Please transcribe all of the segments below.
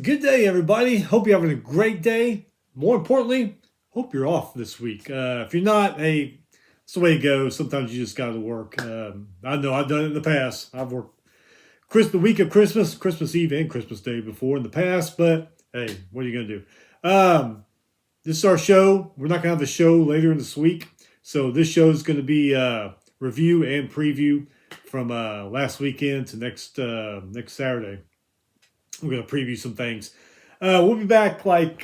Good day, everybody. Hope you're having a great day. More importantly, hope you're off this week. If you're not, hey, it's the way it goes. Sometimes you just got to work. I know I've done it in the past. I've worked the week of Christmas, Christmas Eve, and Christmas Day before in the past. But hey, what are you gonna do? This is our show. We're not gonna have a show later in this week, so this show is gonna be review and preview from last weekend to next Saturday. We're going to preview some things. We'll be back like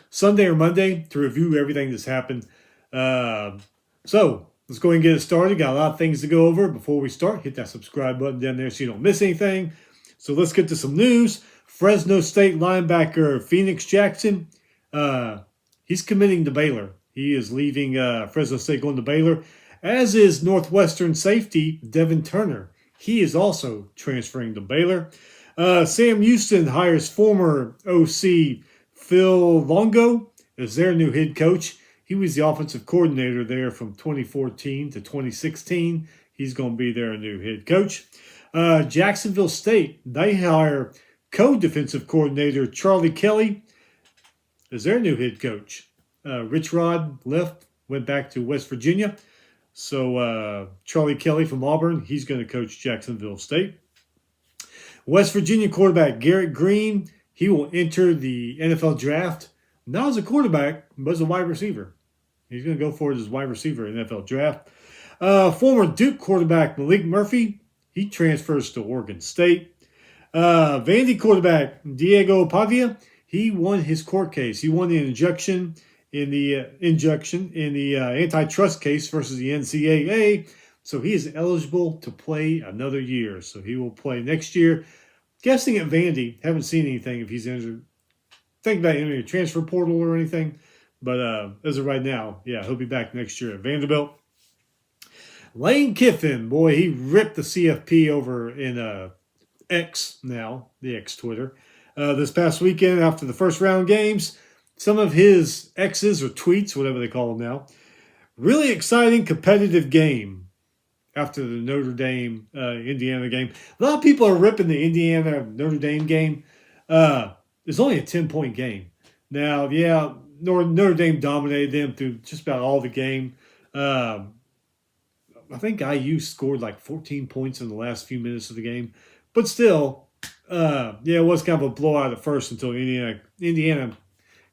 Sunday or Monday to review everything that's happened. So let's go ahead and get it started. Got a lot of things to go over. Before we start, hit that subscribe button down there so you don't miss anything. So let's get to some news. Fresno State linebacker Phoenix Jackson, he's committing to Baylor. He is leaving Fresno State, going to Baylor, as is Northwestern safety Devin Turner. He is also transferring to Baylor. Sam Houston hires former OC Phil Longo as their new head coach. He was the offensive coordinator there from 2014 to 2016. He's going to be their new head coach. Jacksonville State, they hire co-defensive coordinator Charlie Kelly as their new head coach. Rich Rod left, went back to West Virginia. So Charlie Kelly from Auburn, he's going to coach Jacksonville State. West Virginia quarterback Garrett Green, he will enter the NFL draft, not as a quarterback, but as a wide receiver. He's going to go for it as wide receiver in the NFL draft. Former Duke quarterback Malik Murphy, he transfers to Oregon State. Vandy quarterback Diego Pavia, he won his court case. He won the injunction in the antitrust case versus the NCAA. So he is eligible to play another year. So he will play next year. Guessing at Vandy. Haven't seen anything if he's entered. Think about entering a transfer portal or anything. But as of right now, yeah, he'll be back next year at Vanderbilt. Lane Kiffin, boy, he ripped the CFP over in X now, the X Twitter. This past weekend after the first round games, some of his X's or tweets, whatever they call them now, really exciting competitive game. After the Notre Dame Indiana game, a lot of people are ripping the Indiana Notre Dame game. It's only a 10-point game. Now, yeah, Notre Dame dominated them through just about all the game. I think IU scored like 14 points in the last few minutes of the game, but still, it was kind of a blowout at first until Indiana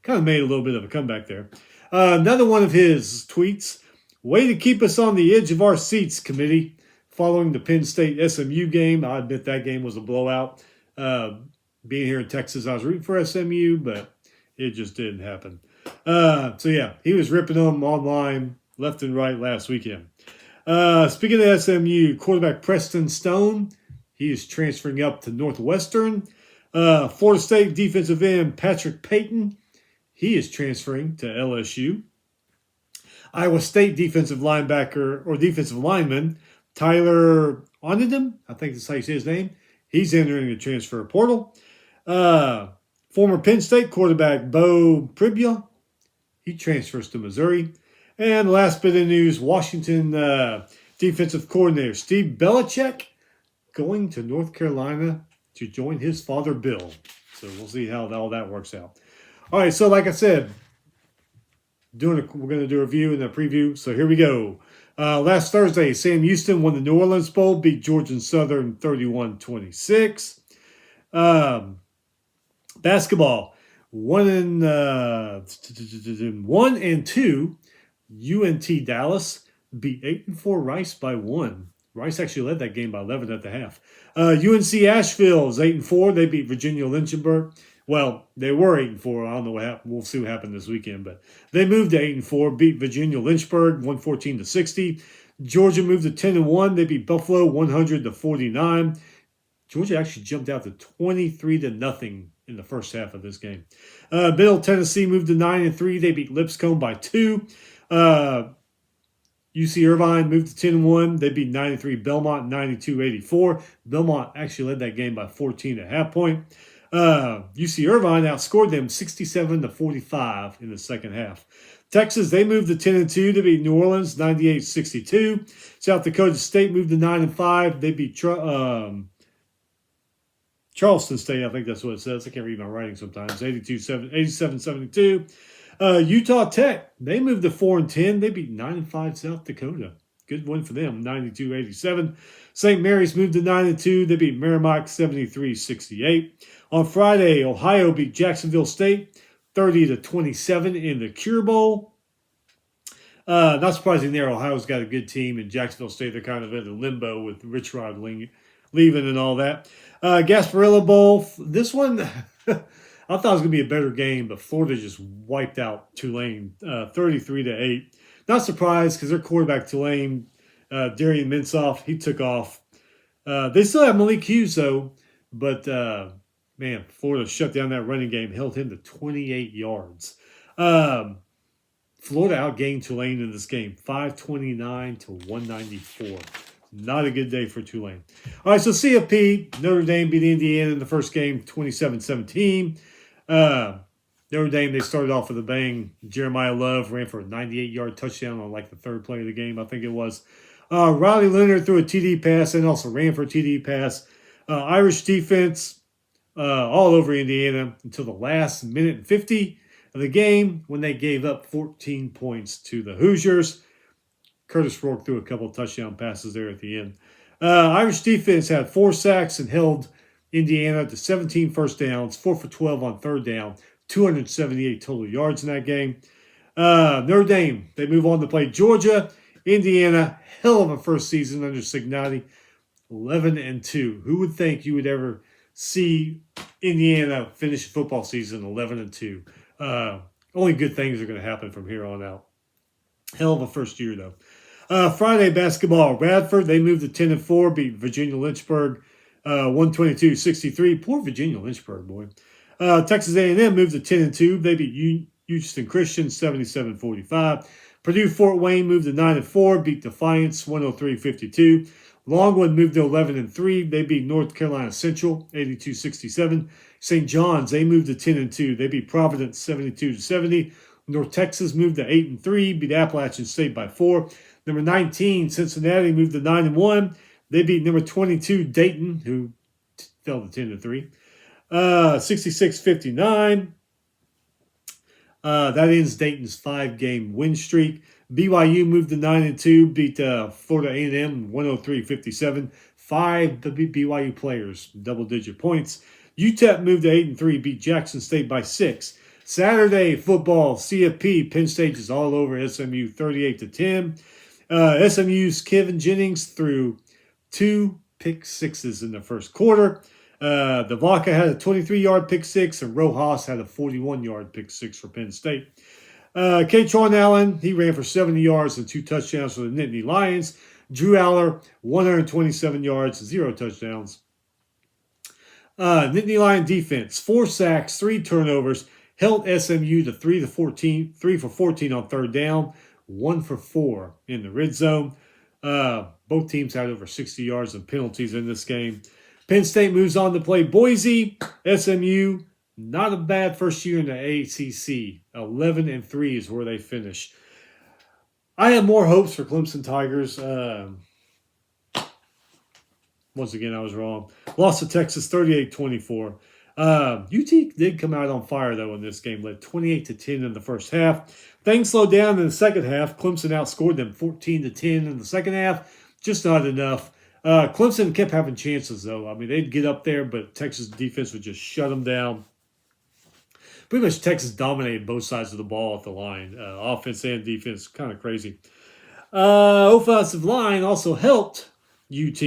kind of made a little bit of a comeback there. Another one of his tweets. Way to keep us on the edge of our seats, committee. Following the Penn State SMU game, I admit that game was a blowout. Being here in Texas, I was rooting for SMU, but it just didn't happen. So yeah, he was ripping them online left and right last weekend. Speaking of SMU, quarterback Preston Stone, he is transferring up to Northwestern. Florida State defensive end Patrick Payton, he is transferring to LSU. Iowa State defensive linebacker or defensive lineman Tyler Onedem, I think that's how you say his name. He's entering the transfer portal. Former Penn State quarterback Bo Pribula, he transfers to Missouri. And last bit of news, Washington defensive coordinator Steve Belichick going to North Carolina to join his father Bill. So we'll see how all that works out. All right, so like I said, we're going to do a review and a preview. So here we go. Last Thursday, Sam Houston won the New Orleans Bowl, beat Georgia Southern 31-26. Basketball, 1-2. UNT Dallas beat 8-4 Rice by 1. Rice actually led that game by 11 at the half. UNC Asheville is 8-4. They beat Virginia Lynchburg. Well, they were 8-4. I don't know what happened. We'll see what happened this weekend, but they moved to 8-4, beat Virginia Lynchburg 114-60. Georgia moved to 10-1. They beat Buffalo 100-49. Georgia actually jumped out to 23-0 in the first half of this game. Middle Tennessee moved to 9-3. They beat Lipscomb by 2. UC Irvine moved to 10-1. They beat 93 Belmont 92-84. Belmont actually led that game by 14 at half point. UC Irvine outscored them 67-45 in the second half. Texas, they moved to 10-2. They beat New Orleans 98-62. South Dakota State moved to 9-5. They beat Charleston State, I think that's what it says. I can't read my writing sometimes. 87-72. Utah Tech, they moved to 4-10. They beat 9-5 South Dakota. Good win for them, 92-87. St. Mary's moved to 9-2. They beat Merrimack 73-68. On Friday, Ohio beat Jacksonville State 30-27 in the Cure Bowl. Not surprising there. Ohio's got a good team, and Jacksonville State, they're kind of in a limbo with Rich Rod leaving and all that. Gasparilla Bowl, this one, I thought it was going to be a better game, but Florida just wiped out Tulane 33-8. Not surprised because their quarterback, Tulane, Darian Minsoff, he took off. They still have Malik Hughes, though, but, man, Florida shut down that running game, held him to 28 yards. Florida outgained Tulane in this game, 529-194. Not a good day for Tulane. All right, so CFP, Notre Dame beat Indiana in the first game, 27-17. Notre Dame, they started off with a bang. Jeremiah Love ran for a 98-yard touchdown on like the third play of the game, I think it was. Riley Leonard threw a TD pass and also ran for a TD pass. Irish defense all over Indiana until the last minute and 50 of the game when they gave up 14 points to the Hoosiers. Curtis Rourke threw a couple of touchdown passes there at the end. Irish defense had 4 sacks and held Indiana to 17 first downs, 4 for 12 on third down, 278 total yards in that game. Notre Dame, they move on to play Georgia. Indiana, hell of a first season under Cignetti, 11-2. Who would think you would ever see Indiana finish a football season 11-2? Only good things are going to happen from here on out. Hell of a first year, though. Friday basketball, Radford, they moved to 10-4, beat Virginia Lynchburg 122-63. Poor Virginia Lynchburg, boy. Texas A&M moved to 10-2. They beat Houston Christian 77-45. Purdue Fort Wayne moved to 9-4, beat Defiance 103-52. Longwood moved to 11-3. They beat North Carolina Central 82-67. St. John's, they moved to 10-2. They beat Providence 72-70. North Texas moved to 8-3, beat Appalachian State by 4. Number 19, Cincinnati moved to 9-1. They beat number 22, Dayton, who fell to 10-3. 66-59. That ends Dayton's 5-game win streak. BYU moved to 9-2, beat Florida A&M 103-57. 5 BYU players, double-digit points. UTEP moved to 8-3, beat Jackson State by 6. Saturday football, CFP, Penn State is all over SMU 38-10. SMU's Kevin Jennings threw 2 pick sixes in the first quarter. The Vaca had a 23-yard pick six, and Rojas had a 41-yard pick six for Penn State. Katron Allen, he ran for 70 yards and 2 touchdowns for the Nittany Lions. Drew Aller, 127 yards, 0 touchdowns. Nittany Lion defense, 4 sacks, 3 turnovers, held SMU to 3 for 14 on third down, 1 for 4 in the red zone. Both teams had over 60 yards of penalties in this game. Penn State moves on to play Boise. SMU, not a bad first year in the ACC. 11-3 is where they finish. I have more hopes for Clemson Tigers. Once again, I was wrong. Lost to Texas 38-24. UT did come out on fire, though, in this game. Led 28-10 in the first half. Things slowed down in the second half. Clemson outscored them 14-10 in the second half. Just not enough. Clemson kept having chances, though. I mean, they'd get up there, but Texas defense would just shut them down. Pretty much Texas dominated both sides of the ball at the line. Offense and defense, kind of crazy. Offensive line also helped UT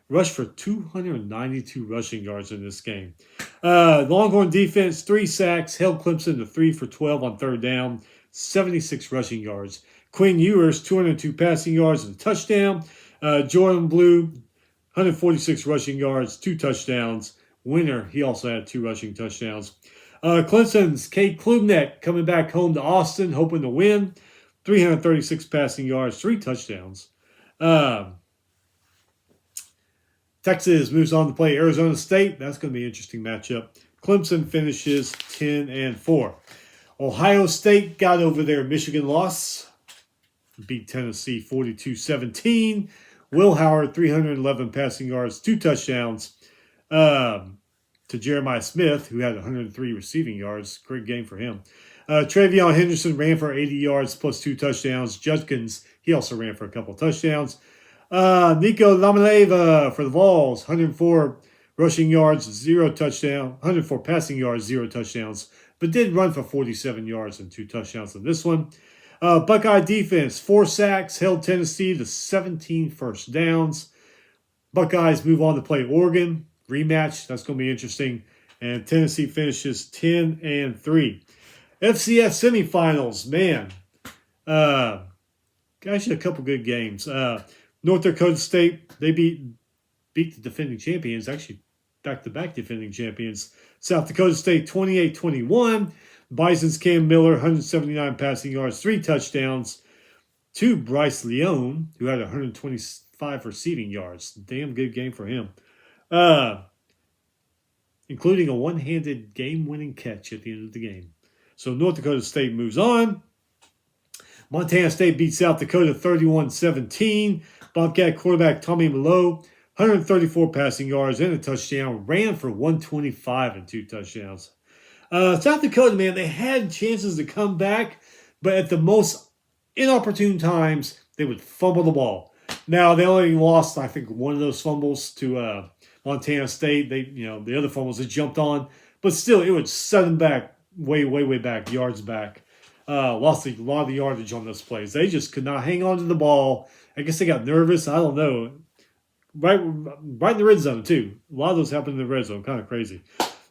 rush for 292 rushing yards in this game. Longhorn defense, 3 sacks, held Clemson to 3 for 12 on third down, 76 rushing yards. Quinn Ewers, 202 passing yards and a touchdown. Jordan Blue, 146 rushing yards, 2 touchdowns. Winner, he also had 2 rushing touchdowns. Clemson's Kate Klubnik coming back home to Austin, hoping to win. 336 passing yards, 3 touchdowns. Texas moves on to play Arizona State. That's going to be an interesting matchup. Clemson finishes 10-4. Ohio State got over their Michigan loss. Beat Tennessee 42-17. Will Howard, 311 passing yards, 2 touchdowns. to Jeremiah Smith, who had 103 receiving yards. Great game for him. Travion Henderson ran for 80 yards plus 2 touchdowns. Judkins, he also ran for a couple touchdowns. Nico Lamaleva for the Vols, 104 rushing yards, 0 touchdown, 104 passing yards, 0 touchdowns, but did run for 47 yards and 2 touchdowns in this one. Buckeye defense, 4 sacks, held Tennessee to 17 first downs. Buckeyes move on to play Oregon. Rematch, that's going to be interesting. And Tennessee finishes 10-3. FCS semifinals, man. Actually, a couple good games. North Dakota State, they beat the defending champions, actually back-to-back defending champions. South Dakota State 28-21. Bison's Cam Miller, 179 passing yards, 3 touchdowns. To Bryce Leone, who had 125 receiving yards. Damn good game for him. Including a one-handed game-winning catch at the end of the game. So North Dakota State moves on. Montana State beats South Dakota 31-17. Bobcat quarterback Tommy Malone, 134 passing yards and a touchdown, ran for 125 and 2 touchdowns. South Dakota, man, they had chances to come back, but at the most inopportune times, they would fumble the ball. Now, they only lost, I think, one of those fumbles to Montana State. The other fumbles they jumped on, but still, it would set them back way back, yards back. Lost a lot of the yardage on those plays. They just could not hang on to the ball. I guess they got nervous. I don't know. Right in the red zone, too. A lot of those happen in the red zone. Kind of crazy.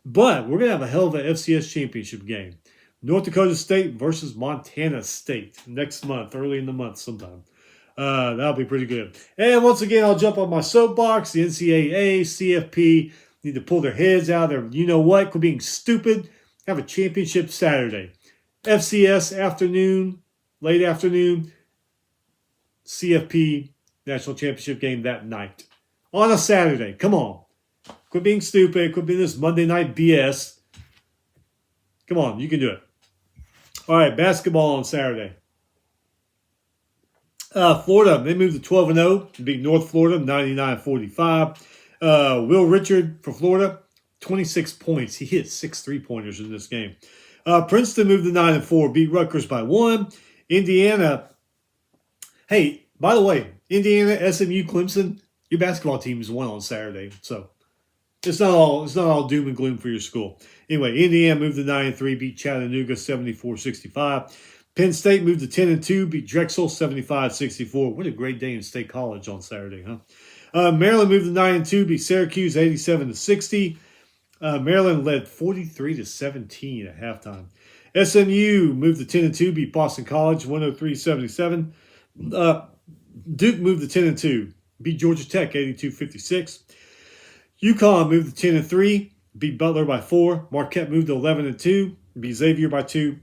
But we're going to have a hell of an FCS championship game. North Dakota State versus Montana State next month, early in the month sometime. That'll be pretty good. And once again, I'll jump on my soapbox. The NCAA, CFP need to pull their heads out of their you-know-what, quit being stupid. Have a championship Saturday. FCS afternoon, late afternoon, CFP national championship game that night. On a Saturday. Come on. Quit being stupid. Quit being this Monday night BS. Come on, you can do it. All right, basketball on Saturday. Florida, they moved to 12-0 to beat North Florida 99-45. Will Richard for Florida, 26 points. He hit 6 3-pointers in this game. Princeton moved to 9-4, beat Rutgers by 1. Indiana, hey, by the way, Indiana, SMU, Clemson, your basketball teams won on Saturday, so it's not all doom and gloom for your school. Anyway, Indiana moved to 9-3, beat Chattanooga 74-65. Penn State moved to 10-2, beat Drexel 75-64. What a great day in State College on Saturday, huh? Maryland moved to 9-2, beat Syracuse 87-60. Maryland led 43-17 at halftime. SMU moved to 10-2, beat Boston College 103-77. Duke moved to 10-2, beat Georgia Tech 82-56. UConn moved to 10-3, beat Butler by 4. Marquette moved to 11-2, beat Xavier by 2.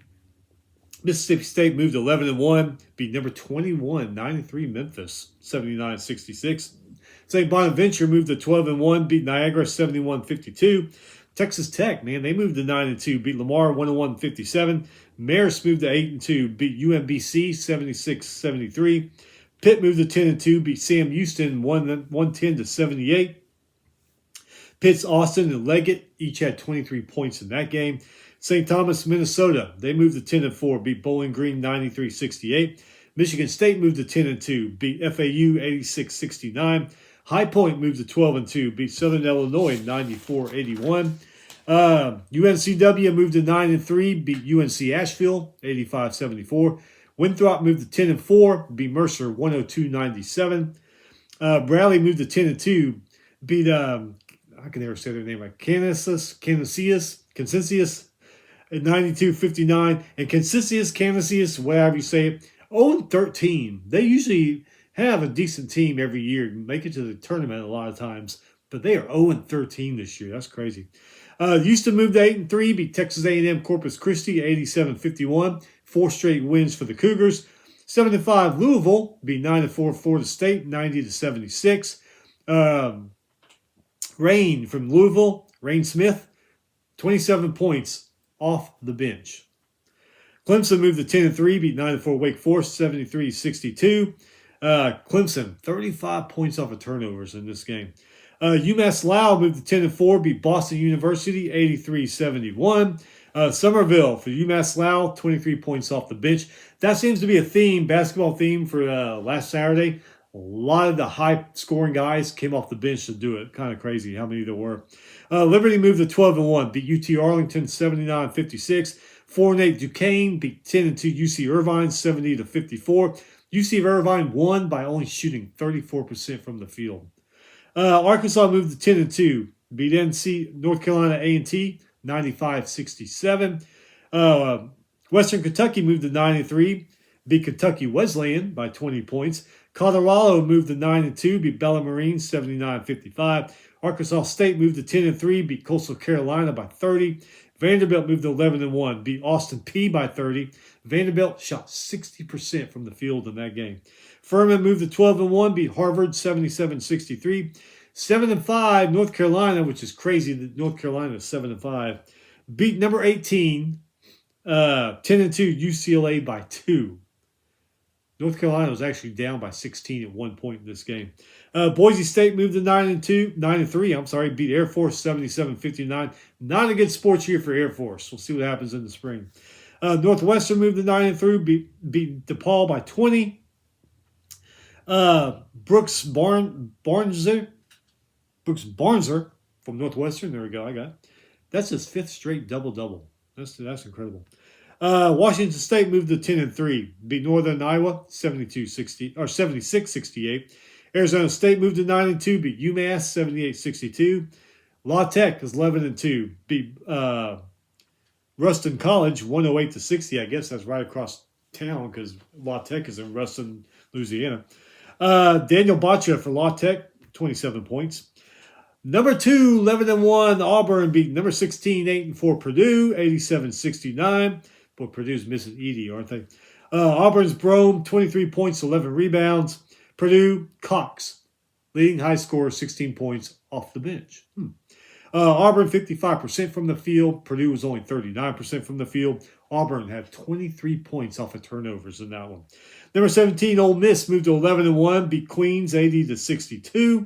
Mississippi State moved to 11-1, beat number 21, 93 Memphis 79-66. St. Bonaventure moved to 12-1, beat Niagara 71-52. Texas Tech, man, they moved to 9-2, beat Lamar 101-57. Marist moved to 8-2, beat UMBC 76-73. Pitt moved to 10-2, beat Sam Houston 110-78. Pitt's Austin and Leggett each had 23 points in that game. St. Thomas, Minnesota, they moved to 10-4, beat Bowling Green 93-68. Michigan State moved to 10-2, beat FAU 86-69. High Point moved to 12-2, beat Southern Illinois 94-81. UNCW moved to 9-3, beat UNC Asheville 85-74. Winthrop moved to 10-4, beat Mercer 102-97. Bradley moved to 10-2, beat I can never say their name right. Canisius at 92-59, and Canisius, whatever you say it, 0-13. They usually have a decent team every year, make it to the tournament a lot of times, but they are 0-13 this year. That's crazy. Houston moved to 8-3, beat Texas A&M Corpus Christi 87-51. 4 straight wins for the Cougars. 7-5 Louisville beat 9-4 Florida State 90-76. Rain from Louisville, Rain Smith, 27 points off the bench. Clemson moved to 10-3, beat 9-4 Wake Forest 73-62. Clemson, 35 points off of turnovers in this game. UMass Lowell moved to 10-4, beat Boston University 83-71. Somerville for UMass Lowell, 23 points off the bench. That seems to be a theme, basketball theme for last Saturday. A lot of the high-scoring guys came off the bench to do it. Kind of crazy how many there were. Liberty moved to 12-1, beat UT Arlington 79-56. 4-8 Duquesne beat 10-2 UC Irvine 70-54. UC Irvine won by only shooting 34% from the field. Arkansas moved to 10-2, beat NC North Carolina A&T 95-67. Western Kentucky moved to 9-3, beat Kentucky Wesleyan by 20 points. Colorado moved to 9-2, beat Bellarmine 79-55. Arkansas State moved to 10-3, beat Coastal Carolina by 30. Vanderbilt moved to 11-1, beat Austin Peay by 30. Vanderbilt shot 60% from the field in that game. Furman moved to 12-1, beat Harvard 77-63. 7-5 North Carolina, which is crazy that North Carolina is 7-5, beat number 18 10-2 UCLA by 2. North Carolina was actually down by 16 at one point in this game. Boise State moved to 9-3. Beat Air Force 77-59. Not a good sports year for Air Force. We'll see what happens in the spring. Northwestern moved to 9-3. Beat DePaul by 20. Brooks Barnser from Northwestern. There we go. I got it. That's his 5th straight double-double. That's incredible. Washington State moved to 10-3, beat Northern Iowa 76-68. Arizona State moved to 9-2, beat UMass 78-62. La Tech is 11-2, beat Ruston College 108-60. I guess that's right across town because La Tech is in Ruston, Louisiana. Daniel Baccia for La Tech, 27 points. Number 2, 11-1, Auburn beat number 16, 8-4 Purdue, 87-69. Boy, Purdue's missing Edey, aren't they? Auburn's Brome, 23 points, 11 rebounds. Purdue, Cox, leading high scorer, 16 points off the bench. Auburn, 55% from the field. Purdue was only 39% from the field. Auburn had 23 points off of turnovers in that one. Number 17, Ole Miss moved to 11-1, beat Queens 80-62.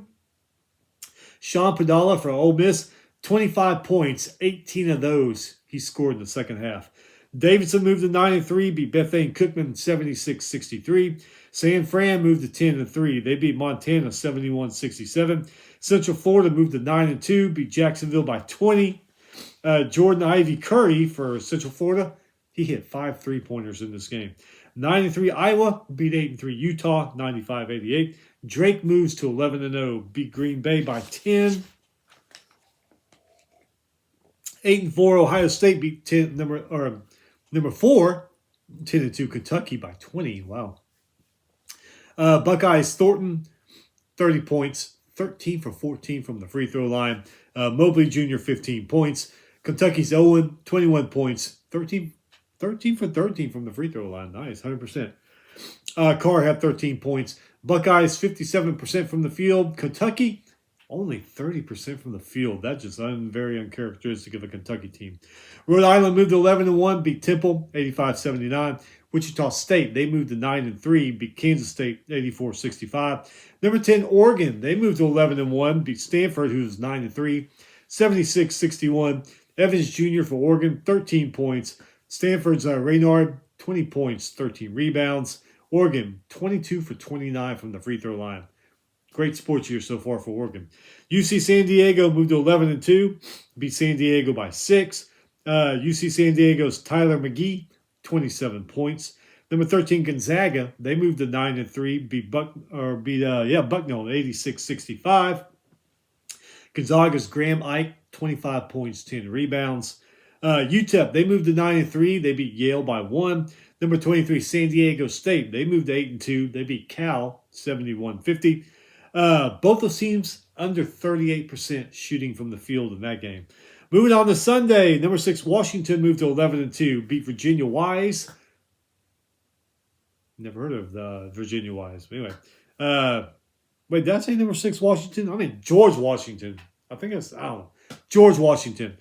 Sean Padala for Ole Miss, 25 points, 18 of those he scored in the second half. Davidson moved to 9-3, beat Bethune Cookman 76-63. San Fran moved to 10-3. They beat Montana 71-67. Central Florida moved to 9-2, beat Jacksonville by 20. Jordan Ivy Curry for Central Florida, he hit 5 3-pointers in this game. 9-3 Iowa beat 8-3 Utah 95-88. Drake moves to 11-0, beat Green Bay by 10. 8-4 Ohio State beat number 4 10-2 Kentucky by 20. Wow. Buckeyes Thornton 30 points, 13 for 14 from the free throw line. Mobley Jr. 15 points. Kentucky's Owen 21 points, 13 for 13 from the free throw line. Nice, 100%. Carr had 13 points. Buckeyes 57% from the field. Kentucky only 30% from the field. That's just very uncharacteristic of a Kentucky team. Rhode Island moved to 11-1, beat Temple 85-79. Wichita State, they moved to 9-3, beat Kansas State 84-65. Number 10, Oregon, they moved to 11-1, beat Stanford, who was 9-3, 76-61. Evans Jr. for Oregon, 13 points. Stanford's Raynard, 20 points, 13 rebounds. Oregon, 22 for 29 from the free throw line. Great sports year so far for Oregon. UC San Diego moved to 11-2, beat San Diego by 6. UC San Diego's Tyler McGee, 27 points. Number 13 Gonzaga, they moved to 9-3, beat Bucknell 86-65. Gonzaga's Graham Ike, 25 points, 10 rebounds. UTEP, they moved to 9-3, they beat Yale by 1. Number 23 San Diego State, they moved to 8-2, they beat Cal 71-50. Both those teams under 38% shooting from the field in that game. Moving on to Sunday, number 6 Washington moved to 11-2, beat Virginia Wise. Never heard of the Virginia Wise. Anyway, wait, did I say number 6 Washington? I mean George Washington. I don't know. George Washington.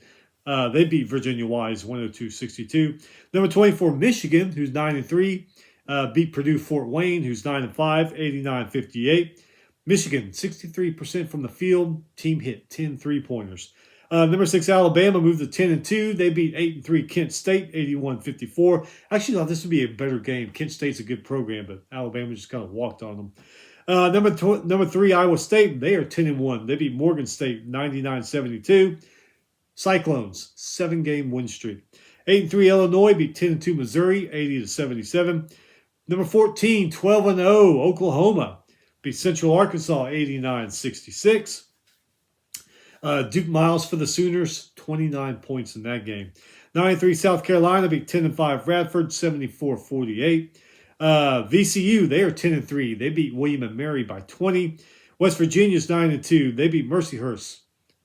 They beat Virginia Wise 102-62. Number 24 Michigan, who's 9-3, beat Purdue Fort Wayne, who's 9-5, 89-58. Michigan, 63% from the field. Team hit 10 3-pointers. Number 6, Alabama moved to 10-2. They beat 8-3 Kent State, 81-54. Actually, thought this would be a better game. Kent State's a good program, but Alabama just kind of walked on them. Number 3, Iowa State. They are 10-1. They beat Morgan State, 99-72. Cyclones, 7-game win streak. 8-3 Illinois beat 10-2 Missouri, 80-77. Number 14, 12-0 Oklahoma beat Central Arkansas, 89-66. Duke Miles for the Sooners, 29 points in that game. 9-3 South Carolina beat 10-5 Radford, 74-48. VCU, they are 10-3. They beat William & Mary by 20. West Virginia's 9-2. They beat Mercyhurst,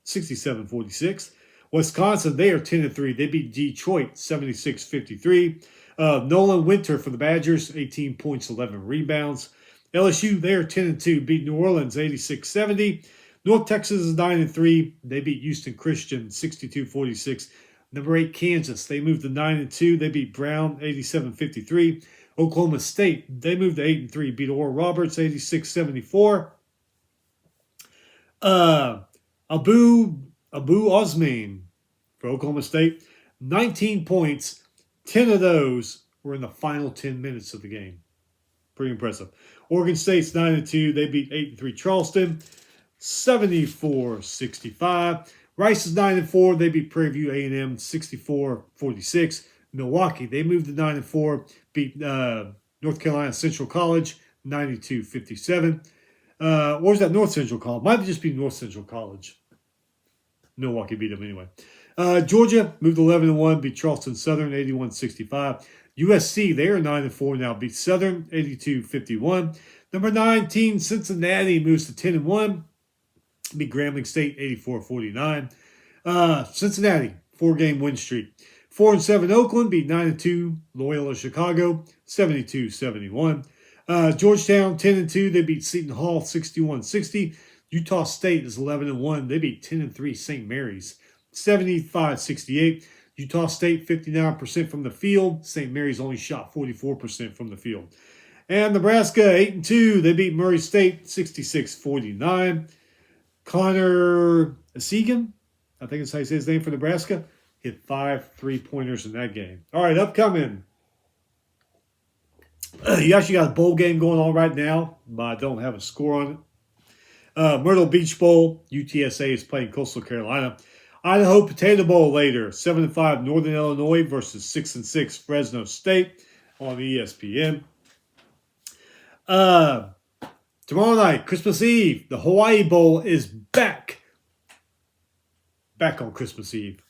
67-46. Wisconsin, they are 10-3. They beat Detroit, 76-53. Nolan Winter for the Badgers, 18 points, 11 rebounds. LSU, they are 10-2. Beat New Orleans, 86-70. North Texas is 9-3. They beat Houston Christian, 62-46. Number 8, Kansas, they moved to 9-2. They beat Brown, 87-53. Oklahoma State, they moved to 8-3. Beat Oral Roberts, 86-74. Abu Osman for Oklahoma State, 19 points. 10 of those were in the final 10 minutes of the game. Pretty impressive. Oregon State's 9-2. They beat 8-3 Charleston, 74-65. Rice is 9-4. They beat Prairie View A&M, 64-46. Milwaukee, they moved to 9-4. Beat North Carolina Central College, 92-57. Or was that North Central College? Might just be North Central College. Milwaukee beat them anyway. Georgia moved 11-1, beat Charleston Southern, 81-65. USC, they are 9-4 now, beat Southern, 82-51. Number 19, Cincinnati moves to 10-1, beat Grambling State, 84-49. Cincinnati, 4-game win streak. 4-7 Oakland beat 9-2 Loyola Chicago, 72-71. Georgetown, 10-2, they beat Seton Hall, 61-60. Utah State is 11-1. They beat 10-3 St. Mary's, 75-68. Utah State, 59% from the field. St. Mary's only shot 44% from the field. And Nebraska, 8-2. They beat Murray State, 66-49. Connor Segan, I think that's how you say his name, for Nebraska, hit 5 3-pointers in that game. All right, upcoming. You actually got a bowl game going on right now, but I don't have a score on it. Myrtle Beach Bowl, UTSA is playing Coastal Carolina. Idaho Potato Bowl later, 7-5 Northern Illinois versus 6-6 Fresno State on ESPN. Tomorrow night, Christmas Eve, the Hawaii Bowl is back. Back on Christmas Eve.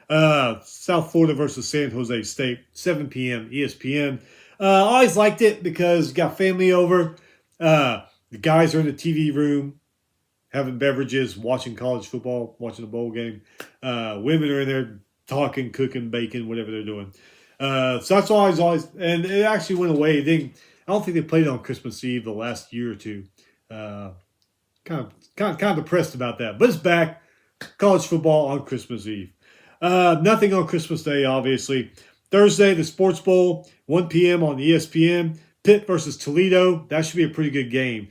South Florida versus San Jose State, 7 p.m. ESPN. I always liked it because you got family over. The guys are in the TV room having beverages, watching college football, watching a bowl game. Women are in there talking, cooking, baking, whatever they're doing. So that's always, and it actually went away. I don't think they played it on Christmas Eve the last year or two. Kind of depressed about that, but it's back. College football on Christmas Eve. Nothing on Christmas Day, obviously. Thursday, the Sports Bowl, 1 p.m. on ESPN. Pitt versus Toledo. That should be a pretty good game.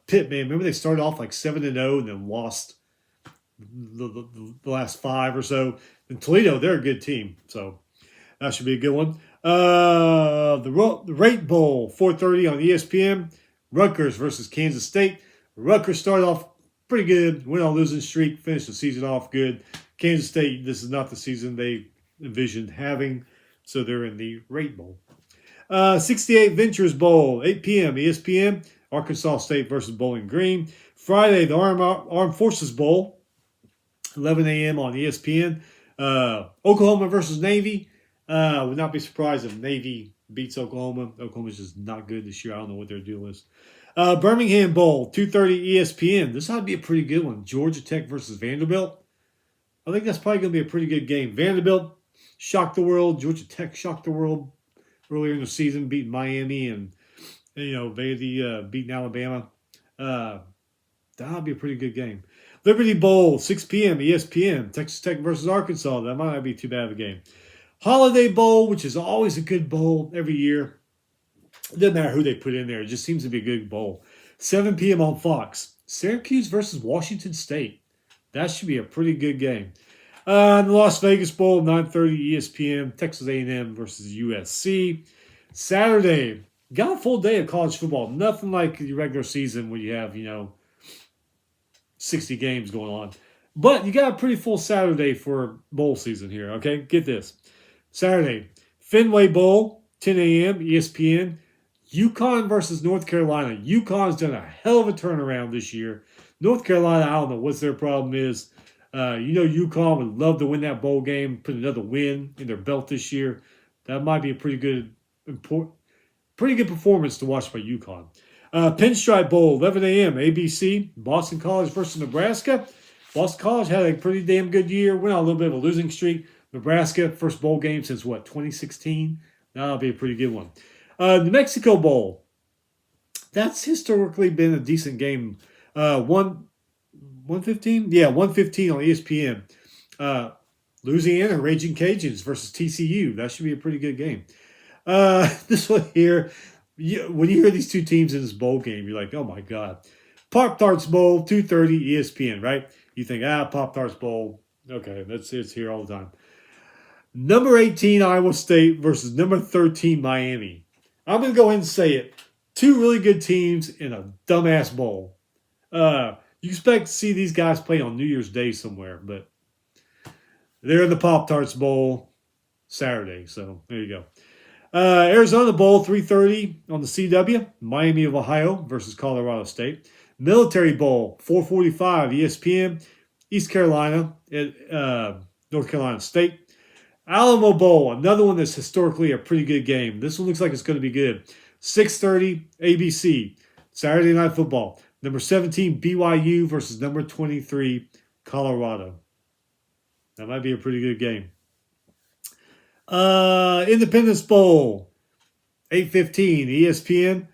Pitt, man, remember they started off like 7-0 and then lost the last 5 or so. And Toledo, they're a good team, so that should be a good one. The Rate Bowl, 4:30 on ESPN. Rutgers versus Kansas State. Rutgers started off pretty good, went on a losing streak, finished the season off good. Kansas State, this is not the season they envisioned having, so they're in the Rate Bowl. 68 Ventures Bowl, 8 p.m. ESPN. Arkansas State versus Bowling Green. Friday, the Armed Forces Bowl, 11 a.m. on ESPN. Oklahoma versus Navy. Would not be surprised if Navy beats Oklahoma. Oklahoma's just not good this year. I don't know what their deal is. Birmingham Bowl, 2:30 ESPN. This ought to be a pretty good one. Georgia Tech versus Vanderbilt. I think that's probably going to be a pretty good game. Vanderbilt shocked the world. Georgia Tech shocked the world earlier in the season, beating Miami and Vandy beating Alabama. That'll be a pretty good game. Liberty Bowl, 6 p.m. ESPN. Texas Tech versus Arkansas. That might not be too bad of a game. Holiday Bowl, which is always a good bowl every year. It doesn't matter who they put in there. It just seems to be a good bowl. 7 p.m. on Fox. Syracuse versus Washington State. That should be a pretty good game. The Las Vegas Bowl, 9:30 ESPN. Texas A&M versus USC. Saturday, got a full day of college football. Nothing like the regular season where you have, 60 games going on. But you got a pretty full Saturday for bowl season here, okay? Get this. Saturday, Fenway Bowl, 10 a.m., ESPN. UConn versus North Carolina. UConn's done a hell of a turnaround this year. North Carolina, I don't know what their problem is. UConn would love to win that bowl game, put another win in their belt this year. That might be a pretty good performance to watch by UConn. Pinstripe Bowl, 11 a.m., ABC. Boston College versus Nebraska. Boston College had a pretty damn good year. Went on a little bit of a losing streak. Nebraska, first bowl game since 2016? That'll be a pretty good one. New Mexico Bowl. That's historically been a decent game. 115? Yeah, 115 on ESPN. Louisiana Raging Cajuns versus TCU. That should be a pretty good game. This one here, when you hear these two teams in this bowl game, you're like, oh my God. Pop-Tarts Bowl, 2:30 ESPN, right? You think, Pop-Tarts Bowl. Okay, it's here all the time. Number 18 Iowa State versus number 13 Miami. I'm going to go ahead and say it. Two really good teams in a dumbass bowl. You expect to see these guys play on New Year's Day somewhere, but they're in the Pop-Tarts Bowl Saturday, so there you go. Arizona Bowl, 3:30 on the CW. Miami of Ohio versus Colorado State. Military Bowl, 4:45 ESPN. East Carolina at North Carolina State. Alamo Bowl, another one that's historically a pretty good game. This one looks like it's going to be good. 6:30 ABC. Saturday Night Football. Number 17 BYU versus number 23 Colorado. That might be a pretty good game. Independence Bowl, 8:15 ESPN.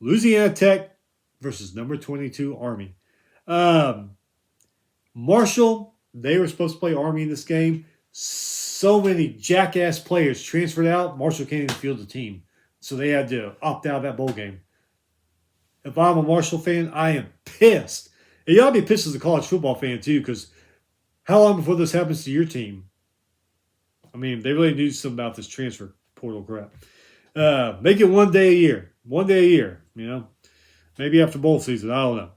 Louisiana Tech versus number 22 Army. Marshall, they were supposed to play Army in this game. So many jackass players transferred out. Marshall can't even field the team. So they had to opt out of that bowl game. If I'm a Marshall fan, I am pissed. And you ought to be pissed as a college football fan too, because how long before this happens to your team? I mean, they really do something about this transfer portal crap. Make it one day a year. One day a year, Maybe after bowl season. I don't know.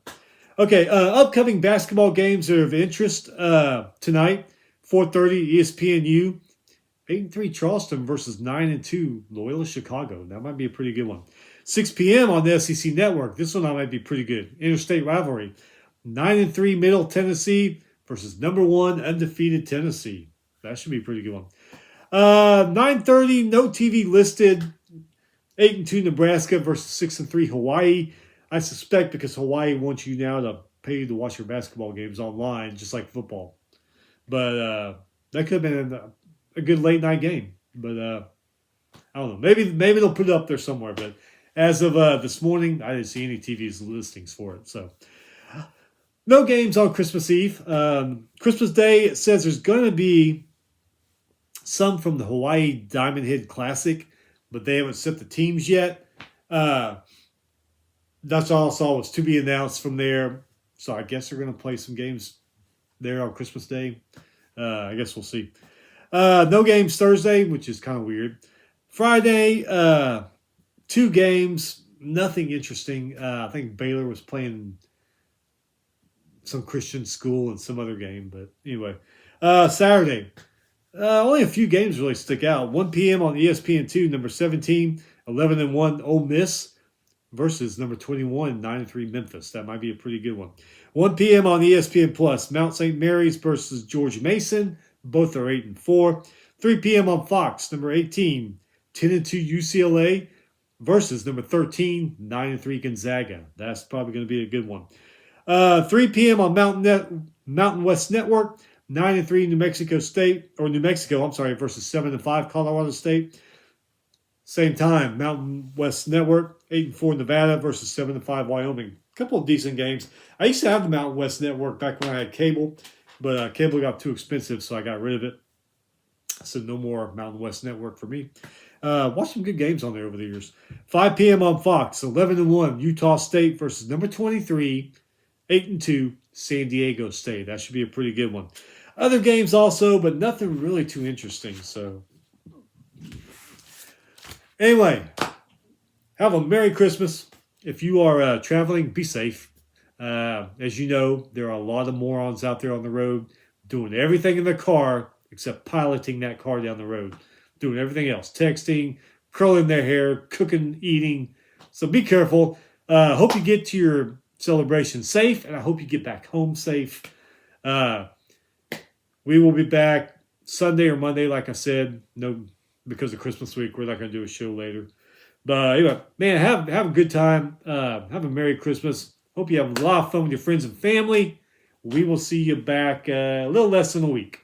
Okay, upcoming basketball games that are of interest tonight. 4:30 ESPNU. 8-3 Charleston versus 9-2 Loyola Chicago. That might be a pretty good one. 6 p.m. on the SEC Network. This one might be pretty good. Interstate rivalry. 9-3 Middle Tennessee versus number 1 undefeated Tennessee. That should be a pretty good one. 9:30 no TV listed. 8-2 Nebraska versus 6-3 Hawaii. I suspect because Hawaii wants you now to pay to watch your basketball games online, just like football. But that could have been a good late night game. But I don't know. Maybe they'll put it up there somewhere. But as of this morning, I didn't see any TV listings for it. So no games on Christmas Eve. Christmas Day, it says there's going to be some from the Hawaii Diamond Head Classic, but they haven't set the teams yet. That's all I saw was to be announced from there. So I guess they're going to play some games there on Christmas Day. I guess we'll see. No games Thursday, which is kind of weird. Friday, 2 games, nothing interesting. I think Baylor was playing some Christian school and some other game. But anyway, Saturday, only a few games really stick out. 1 p.m. on ESPN2, number 17, 11-1 Ole Miss versus number 21, 9-3 Memphis. That might be a pretty good one. 1 p.m. on ESPN Plus, Mount St. Mary's versus George Mason. Both are 8-4. 3 p.m. on Fox, number 18, 10-2 UCLA versus number 13, 9-3 Gonzaga. That's probably going to be a good one. 3 p.m. on Mountain West Network, 9-3 New Mexico versus 7-5 Colorado State. Same time, Mountain West Network, 8-4 Nevada versus 7-5 Wyoming. A couple of decent games. I used to have the Mountain West Network back when I had cable, but cable got too expensive, so I got rid of it. So no more Mountain West Network for me. Watched some good games on there over the years. 5 p.m. on Fox. 11-1 Utah State versus number 23, 8-2 San Diego State. That should be a pretty good one. Other games also, but nothing really too interesting. So anyway, have a Merry Christmas. If you are traveling, be safe. As you know, there are a lot of morons out there on the road doing everything in the car except piloting that car down the road, doing everything else, texting, curling their hair, cooking, eating. So be careful. Hope you get to your celebration safe, and I hope you get back home safe. We will be back Sunday or Monday, like I said. No, because of Christmas week, we're not going to do a show later. But anyway, man, have a good time. Have a Merry Christmas. Hope you have a lot of fun with your friends and family. We will see you back a little less than a week.